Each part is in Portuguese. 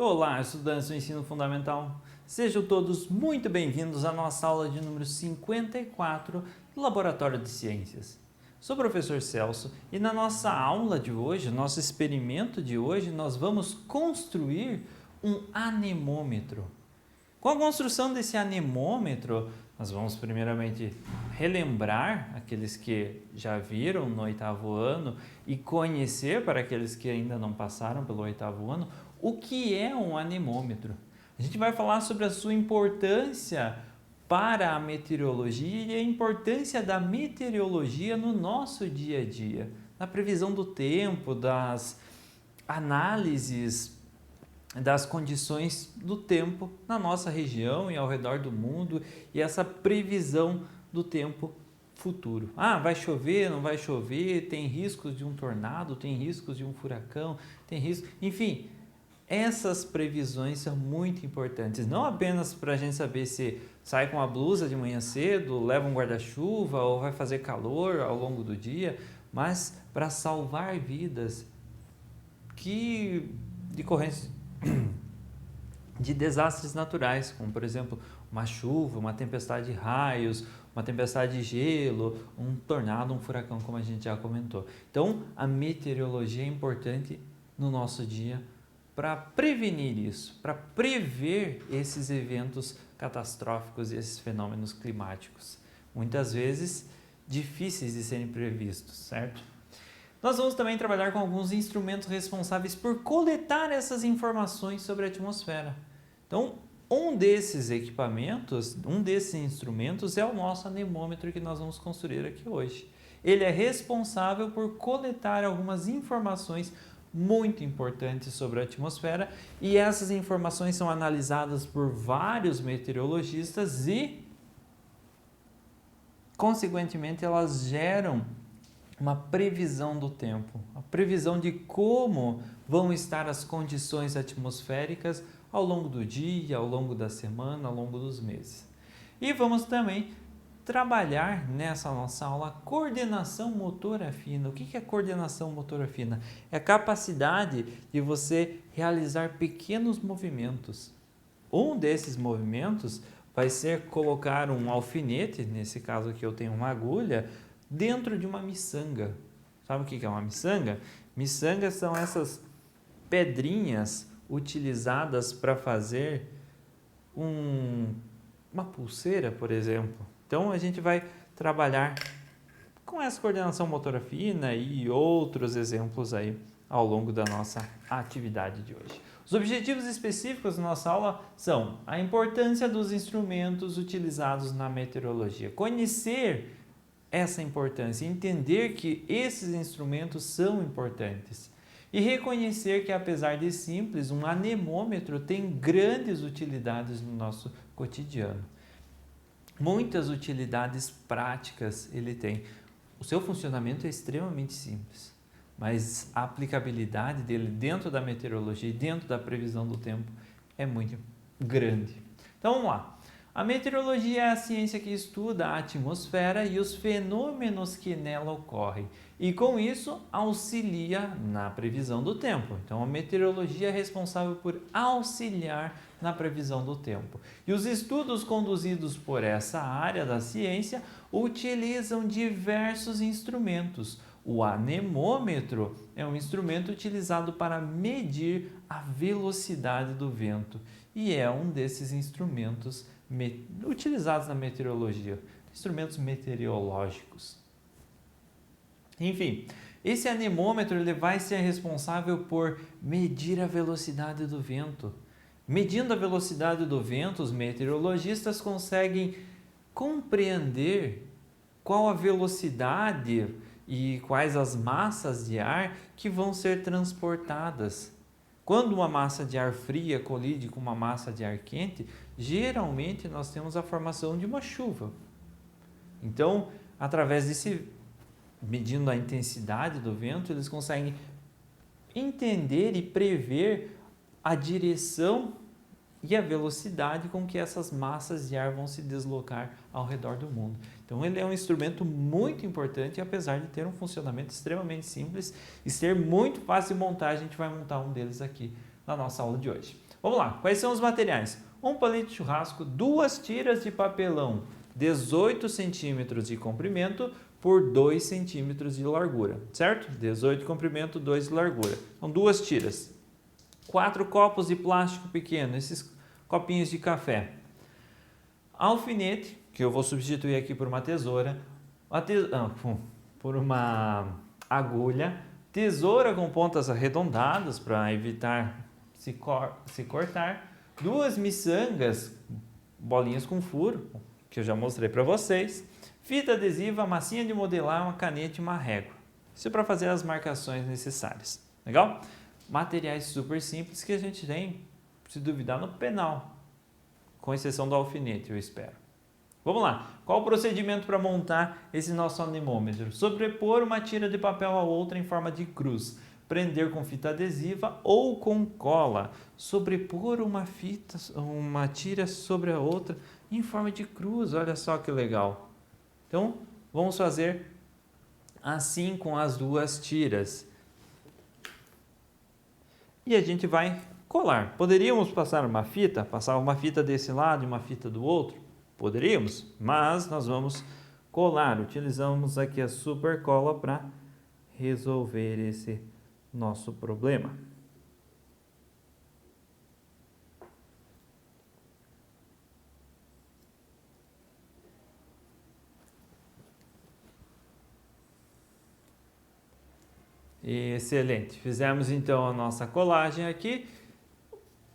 Olá, estudantes do ensino fundamental. Sejam todos muito bem-vindos à nossa aula de número 54 do Laboratório de Ciências. Sou o professor Celso e na nossa aula de hoje, nosso experimento de hoje, nós vamos construir um anemômetro. Com a construção desse anemômetro, nós vamos primeiramente relembrar aqueles que já viram no oitavo ano e conhecer para aqueles que ainda não passaram pelo oitavo ano o que é um anemômetro. A gente vai falar sobre a sua importância para a meteorologia e a importância da meteorologia no nosso dia a dia, na previsão do tempo, das análises das condições do tempo na nossa região e ao redor do mundo e essa previsão do tempo futuro. Ah, vai chover, não vai chover, tem riscos de um tornado, tem riscos de um furacão, tem risco, enfim, essas previsões são muito importantes, não apenas para a gente saber se sai com a blusa de manhã cedo, leva um guarda-chuva ou vai fazer calor ao longo do dia, mas para salvar vidas que decorrentes de desastres naturais, como por exemplo uma chuva, uma tempestade de raios, uma tempestade de gelo, um tornado, um furacão, como a gente já comentou. Então, a meteorologia é importante no nosso dia para prevenir isso, para prever esses eventos catastróficos e esses fenômenos climáticos, muitas vezes difíceis de serem previstos, certo? Nós vamos também trabalhar com alguns instrumentos responsáveis por coletar essas informações sobre a atmosfera. Então, um desses equipamentos, um desses instrumentos é o nosso anemômetro que nós vamos construir aqui hoje. Ele é responsável por coletar algumas informações muito importantes sobre a atmosfera e essas informações são analisadas por vários meteorologistas e, consequentemente, elas geram uma previsão do tempo, a previsão de como vão estar as condições atmosféricas ao longo do dia, ao longo da semana, ao longo dos meses. E vamos também trabalhar nessa nossa aula a coordenação motora fina. O que é coordenação motora fina? É a capacidade de você realizar pequenos movimentos. Um desses movimentos vai ser colocar um alfinete, nesse caso aqui eu tenho uma agulha, dentro de uma miçanga. Sabe o que é uma miçanga? Miçangas são essas pedrinhas utilizadas para fazer uma pulseira, por exemplo. Então, a gente vai trabalhar com essa coordenação motora fina e outros exemplos aí ao longo da nossa atividade de hoje. Os objetivos específicos da nossa aula são a importância dos instrumentos utilizados na meteorologia, conhecer essa importância, entender que esses instrumentos são importantes e reconhecer que, apesar de simples, um anemômetro tem grandes utilidades no nosso cotidiano. Muitas utilidades práticas ele tem. O seu funcionamento é extremamente simples, mas a aplicabilidade dele dentro da meteorologia e dentro da previsão do tempo é muito grande. Então vamos lá. A meteorologia é a ciência que estuda a atmosfera e os fenômenos que nela ocorrem e com isso auxilia na previsão do tempo. Então a meteorologia é responsável por auxiliar na previsão do tempo. E os estudos conduzidos por essa área da ciência utilizam diversos instrumentos. O anemômetro é um instrumento utilizado para medir a velocidade do vento e é um desses instrumentos utilizados na meteorologia, instrumentos meteorológicos. Enfim, esse anemômetro ele vai ser responsável por medir a velocidade do vento. Medindo a velocidade do vento, os meteorologistas conseguem compreender qual a velocidade e quais as massas de ar que vão ser transportadas. Quando uma massa de ar fria colide com uma massa de ar quente, geralmente nós temos a formação de uma chuva. Então, através desse, medindo a intensidade do vento, eles conseguem entender e prever a direção e a velocidade com que essas massas de ar vão se deslocar ao redor do mundo. Então ele é um instrumento muito importante, apesar de ter um funcionamento extremamente simples e ser muito fácil de montar, a gente vai montar um deles aqui na nossa aula de hoje. Vamos lá, quais são os materiais? Um palito de churrasco, 2 tiras de papelão, 18 centímetros de comprimento por 2 centímetros de largura, certo? 18 de comprimento, 2 de largura. Então, 2 tiras. 4 copos de plástico pequeno, esses copinhos de café. Alfinete, que eu vou substituir aqui por uma tesoura, por uma agulha, tesoura com pontas arredondadas para evitar se cortar, 2 miçangas, bolinhas com furo, que eu já mostrei para vocês, fita adesiva, massinha de modelar, uma caneta e uma régua. Isso é para fazer as marcações necessárias. Legal? Materiais super simples que a gente tem, se duvidar, no penal, com exceção do alfinete, eu espero. Vamos lá, qual o procedimento para montar esse nosso anemômetro? Sobrepor uma tira de papel a outra em forma de cruz, prender com fita adesiva ou com cola, sobrepor uma tira sobre a outra em forma de cruz, olha só que legal. Então, vamos fazer assim com as 2 tiras. E a gente vai colar. Poderíamos passar uma fita desse lado e uma fita do outro? Poderíamos, mas nós vamos colar. Utilizamos aqui a super cola para resolver esse nosso problema. Excelente. Fizemos então a nossa colagem aqui.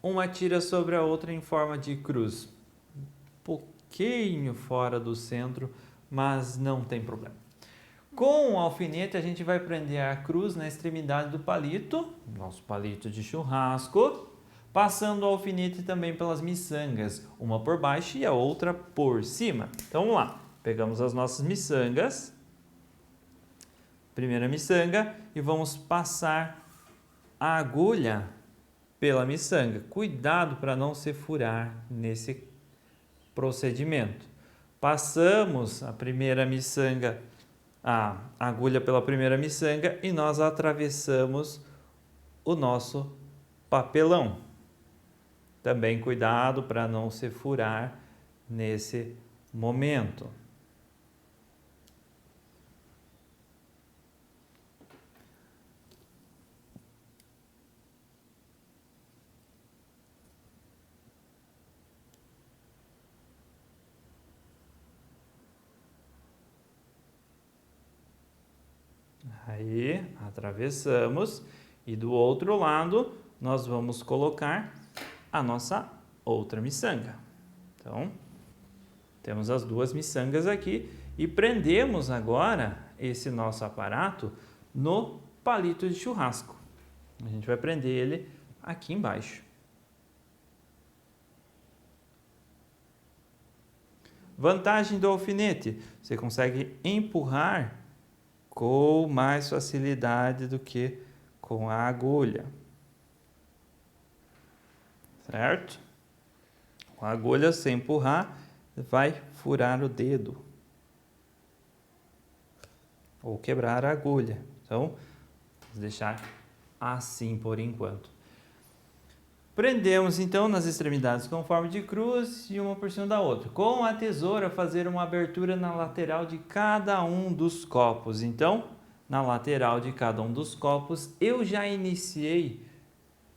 Uma tira sobre a outra em forma de cruz. Um pouquinho fora do centro, mas não tem problema. Com o alfinete a gente vai prender a cruz na extremidade do palito, nosso palito de churrasco, passando o alfinete também pelas miçangas, uma por baixo e a outra por cima. Então vamos lá, pegamos as nossas miçangas, primeira miçanga, e vamos passar a agulha pela miçanga. Cuidado para não se furar nesse procedimento. Passamos a primeira miçanga, a agulha pela primeira miçanga e nós atravessamos o nosso papelão. Também cuidado para não se furar nesse momento. Aí, atravessamos e do outro lado nós vamos colocar a nossa outra miçanga. Então, temos as 2 miçangas aqui e prendemos agora esse nosso aparato no palito de churrasco. A gente vai prender ele aqui embaixo. Vantagem do alfinete: você consegue empurrar com mais facilidade do que com a agulha, certo? Com a agulha, se empurrar, vai furar o dedo ou quebrar a agulha. Então, vamos deixar assim por enquanto. Prendemos então nas extremidades com forma de cruz e uma por cima da outra. Com a tesoura, fazer uma abertura na lateral de cada um dos copos. Então, na lateral de cada um dos copos, eu já iniciei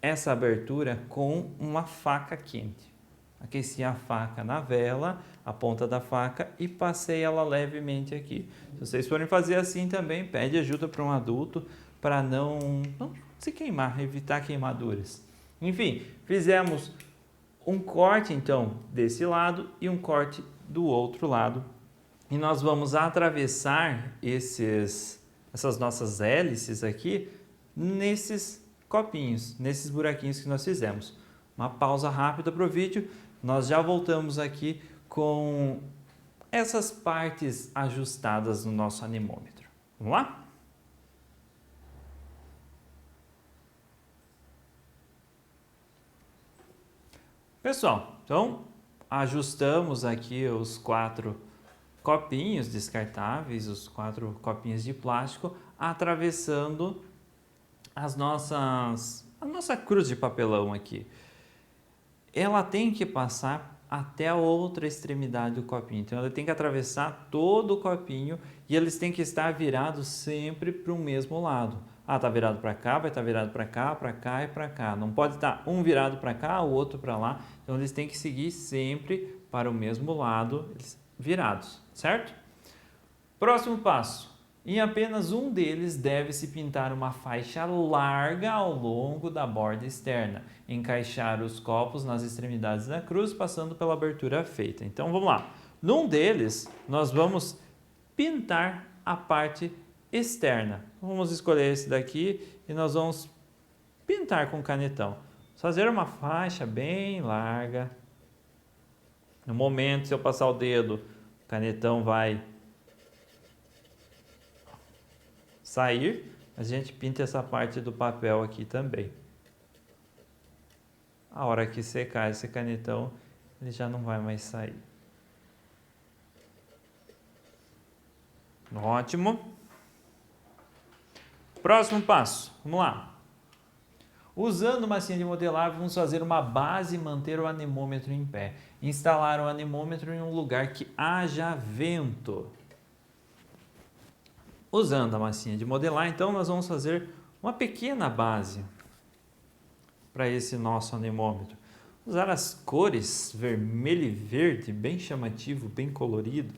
essa abertura com uma faca quente. Aqueci a faca na vela, a ponta da faca, e passei ela levemente aqui. Se vocês forem fazer assim também, pede ajuda para um adulto para não se queimar, evitar queimaduras. Enfim, fizemos um corte então desse lado e um corte do outro lado. E nós vamos atravessar essas nossas hélices aqui nesses copinhos, nesses buraquinhos que nós fizemos. Uma pausa rápida para o vídeo. Nós já voltamos aqui com essas partes ajustadas no nosso anemômetro. Vamos lá? Pessoal, então ajustamos aqui os 4 copinhos descartáveis, os 4 copinhos de plástico, atravessando a nossa cruz de papelão aqui. ela tem que passar até a outra extremidade do copinho. Então, ela tem que atravessar todo o copinho e eles têm que estar virados sempre para o mesmo lado. Ah, tá virado para cá, vai estar virado para cá e para cá. Não pode estar um virado para cá, o outro para lá. Então, eles têm que seguir sempre para o mesmo lado, virados, certo? Próximo passo. Em apenas um deles deve-se pintar uma faixa larga ao longo da borda externa. Encaixar os copos nas extremidades da cruz, passando pela abertura feita. Então, vamos lá. Num deles, nós vamos pintar a parte externa. Vamos escolher esse daqui e nós vamos pintar com canetão. Fazer uma faixa bem larga. No momento, se eu passar o dedo, o canetão vai sair. A gente pinta essa parte do papel aqui também. A hora que secar esse canetão, ele já não vai mais sair. Ótimo. Próximo passo, vamos lá. Usando massinha de modelar, vamos fazer uma base e manter o anemômetro em pé. Instalar o anemômetro em um lugar que haja vento. Usando a massinha de modelar, então, nós vamos fazer uma pequena base para esse nosso anemômetro. Usar as cores vermelho e verde, bem chamativo, bem colorido,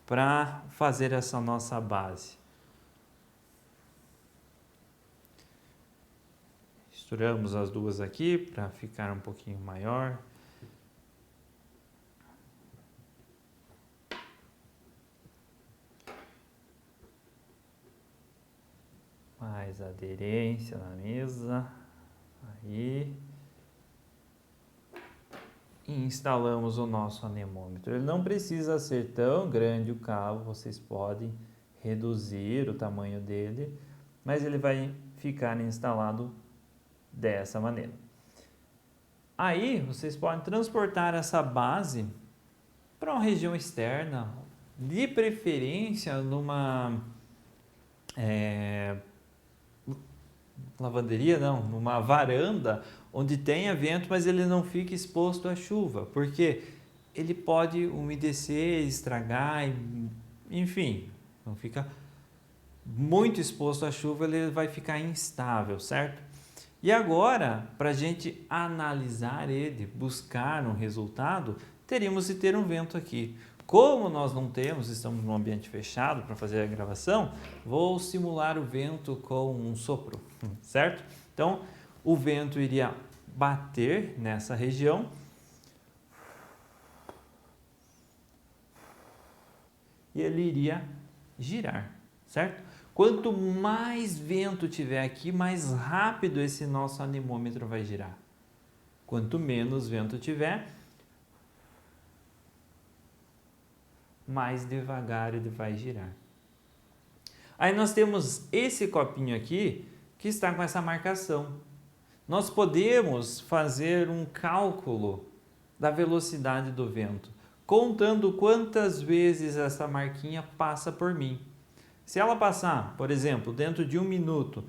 para fazer essa nossa base. Misturamos as duas aqui para ficar um pouquinho maior. Mais aderência na mesa. Aí. E instalamos o nosso anemômetro. Ele não precisa ser tão grande o cabo, vocês podem reduzir o tamanho dele, mas ele vai ficar instalado dessa maneira. Aí vocês podem transportar essa base para uma região externa, de preferência numa lavanderia, não, numa varanda onde tenha vento, mas ele não fique exposto à chuva, porque ele pode umedecer, estragar, enfim, não fica muito exposto à chuva, ele vai ficar instável, certo? E agora, para a gente analisar ele, buscar um resultado, teríamos que ter um vento aqui. Como nós não temos, estamos num ambiente fechado para fazer a gravação, vou simular o vento com um sopro, certo? Então, o vento iria bater nessa região e ele iria girar, certo? Quanto mais vento tiver aqui, mais rápido esse nosso anemômetro vai girar. Quanto menos vento tiver, mais devagar ele vai girar. Aí nós temos esse copinho aqui que está com essa marcação. Nós podemos fazer um cálculo da velocidade do vento, contando quantas vezes essa marquinha passa por mim. Se ela passar, por exemplo, dentro de 1 minuto,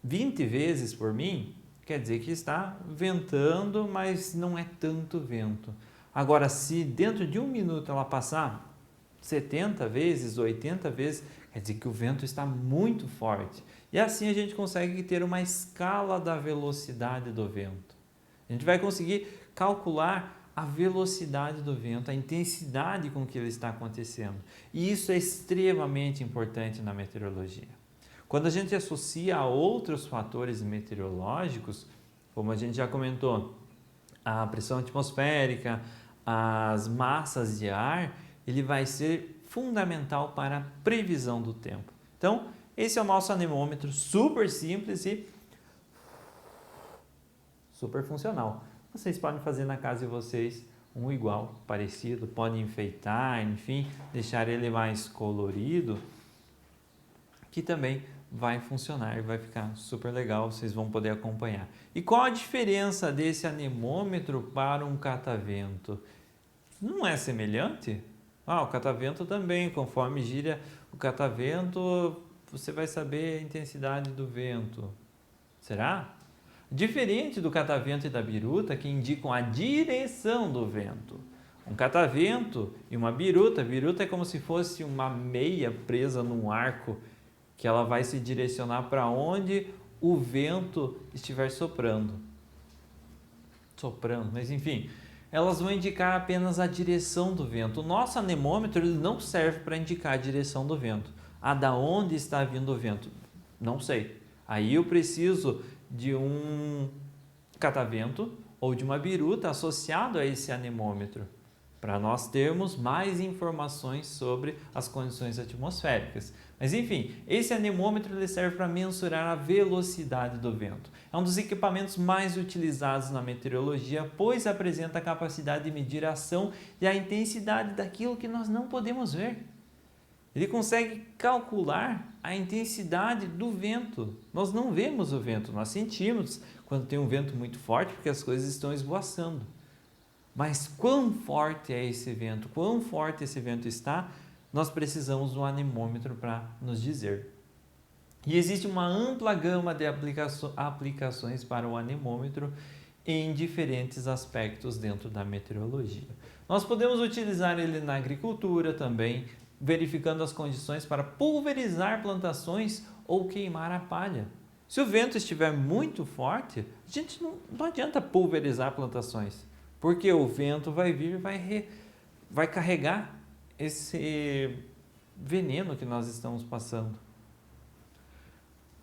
20 vezes por mim, quer dizer que está ventando, mas não é tanto vento. Agora, se dentro de 1 minuto ela passar 70 vezes, 80 vezes, quer dizer que o vento está muito forte. E assim a gente consegue ter uma escala da velocidade do vento. A gente vai conseguir calcular a velocidade do vento, a intensidade com que ele está acontecendo. E isso é extremamente importante na meteorologia. Quando a gente associa a outros fatores meteorológicos, como a gente já comentou, a pressão atmosférica, as massas de ar, ele vai ser fundamental para a previsão do tempo. Então, esse é o nosso anemômetro, super simples e super funcional. Vocês podem fazer na casa de vocês um igual, parecido, podem enfeitar, enfim, deixar ele mais colorido, que também vai funcionar e vai ficar super legal, vocês vão poder acompanhar. E qual a diferença desse anemômetro para um catavento? Não é semelhante? O catavento também, conforme gira o catavento, você vai saber a intensidade do vento. Será? Diferente do catavento e da biruta, que indicam a direção do vento. Um catavento e uma biruta. A biruta é como se fosse uma meia presa num arco, que ela vai se direcionar para onde o vento estiver soprando. Mas enfim, elas vão indicar apenas a direção do vento. O nosso anemômetro ele não serve para indicar a direção do vento. Da onde está vindo o vento? Não sei. Aí eu preciso de um catavento ou de uma biruta associado a esse anemômetro, para nós termos mais informações sobre as condições atmosféricas. Mas enfim, esse anemômetro ele serve para mensurar a velocidade do vento. É um dos equipamentos mais utilizados na meteorologia, pois apresenta a capacidade de medir a ação e a intensidade daquilo que nós não podemos ver. Ele consegue calcular a intensidade do vento. Nós não vemos o vento, nós sentimos quando tem um vento muito forte porque as coisas estão esvoaçando. Mas quão forte é esse vento? Quão forte esse vento está? Nós precisamos de um anemômetro para nos dizer. E existe uma ampla gama de aplicações para o anemômetro em diferentes aspectos dentro da meteorologia. Nós podemos utilizar ele na agricultura também, verificando as condições para pulverizar plantações ou queimar a palha. Se o vento estiver muito forte, a gente não adianta pulverizar plantações, porque o vento vai vir e vai carregar esse veneno que nós estamos passando.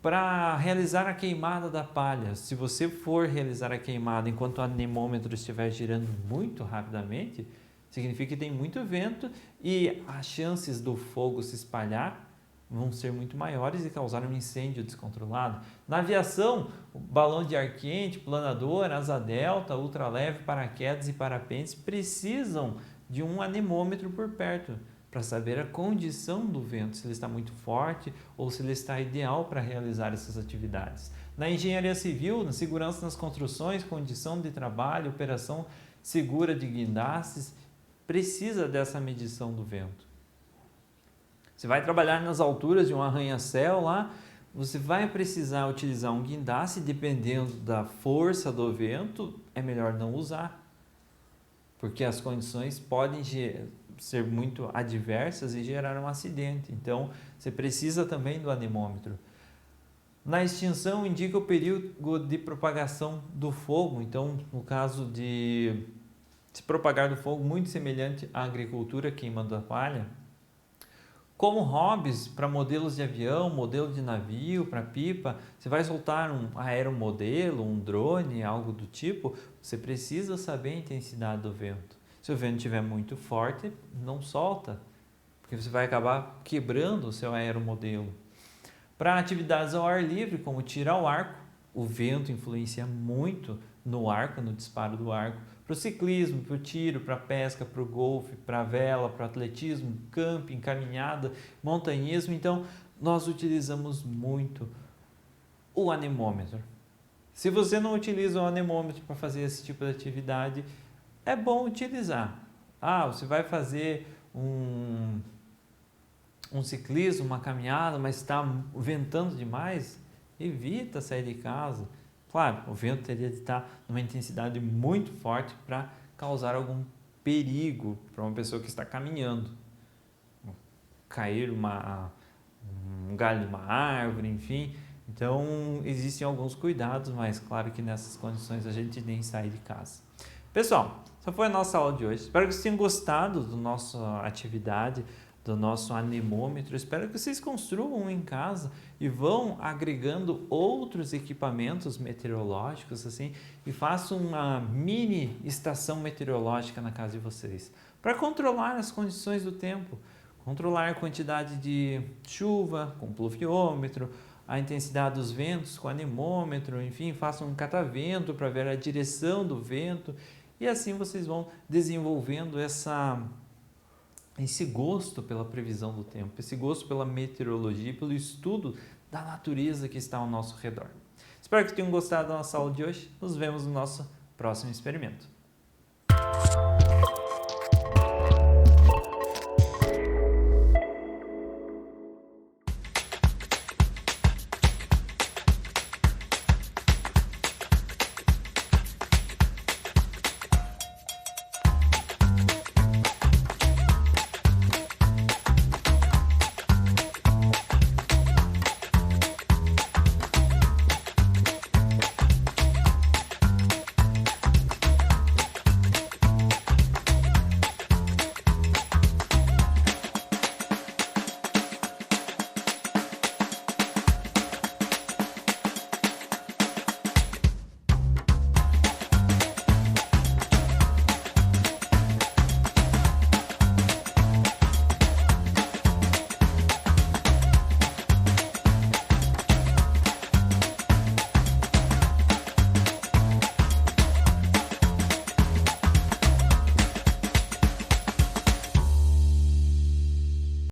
Para realizar a queimada da palha, se você for realizar a queimada enquanto o anemômetro estiver girando muito rapidamente, significa que tem muito vento e as chances do fogo se espalhar vão ser muito maiores e causar um incêndio descontrolado. Na aviação, o balão de ar quente, planador, asa delta, ultraleve, paraquedas e parapentes precisam de um anemômetro por perto para saber a condição do vento, se ele está muito forte ou se ele está ideal para realizar essas atividades. Na engenharia civil, na segurança nas construções, condição de trabalho, operação segura de guindastes, precisa dessa medição do vento. Você vai trabalhar nas alturas de um arranha-céu lá, você vai precisar utilizar um guindaste, dependendo da força do vento, é melhor não usar, porque as condições podem ser muito adversas e gerar um acidente. Então, você precisa também do anemômetro. Na extinção, indica o perigo de propagação do fogo. Então, no caso de se propagar do fogo, muito semelhante à agricultura, queimando a palha. Como hobbies para modelos de avião, modelo de navio, para pipa, você vai soltar um aeromodelo, um drone, algo do tipo, você precisa saber a intensidade do vento. Se o vento estiver muito forte, não solta, porque você vai acabar quebrando o seu aeromodelo. Para atividades ao ar livre, como tiro ao arco, o vento influencia muito no arco, no disparo do arco. Para o ciclismo, para o tiro, para a pesca, para o golfe, para a vela, para o atletismo, camping, caminhada, montanhismo. Então, nós utilizamos muito o anemômetro. Se você não utiliza o anemômetro para fazer esse tipo de atividade, é bom utilizar. Você vai fazer um ciclismo, uma caminhada, mas está ventando demais, evita sair de casa. Claro, o vento teria de estar numa intensidade muito forte para causar algum perigo para uma pessoa que está caminhando. Cair um galho de uma árvore, enfim. Então, existem alguns cuidados, mas claro que nessas condições a gente nem sai de casa. Pessoal, essa foi a nossa aula de hoje. Espero que vocês tenham gostado da nossa atividade, do nosso anemômetro. Espero que vocês construam em casa e vão agregando outros equipamentos meteorológicos assim e façam uma mini estação meteorológica na casa de vocês para controlar as condições do tempo, controlar a quantidade de chuva com pluviômetro, a intensidade dos ventos com anemômetro, enfim, façam um catavento para ver a direção do vento e assim vocês vão desenvolvendo esse gosto pela previsão do tempo, esse gosto pela meteorologia, pelo estudo da natureza que está ao nosso redor. Espero que tenham gostado da nossa aula de hoje. Nos vemos no nosso próximo experimento.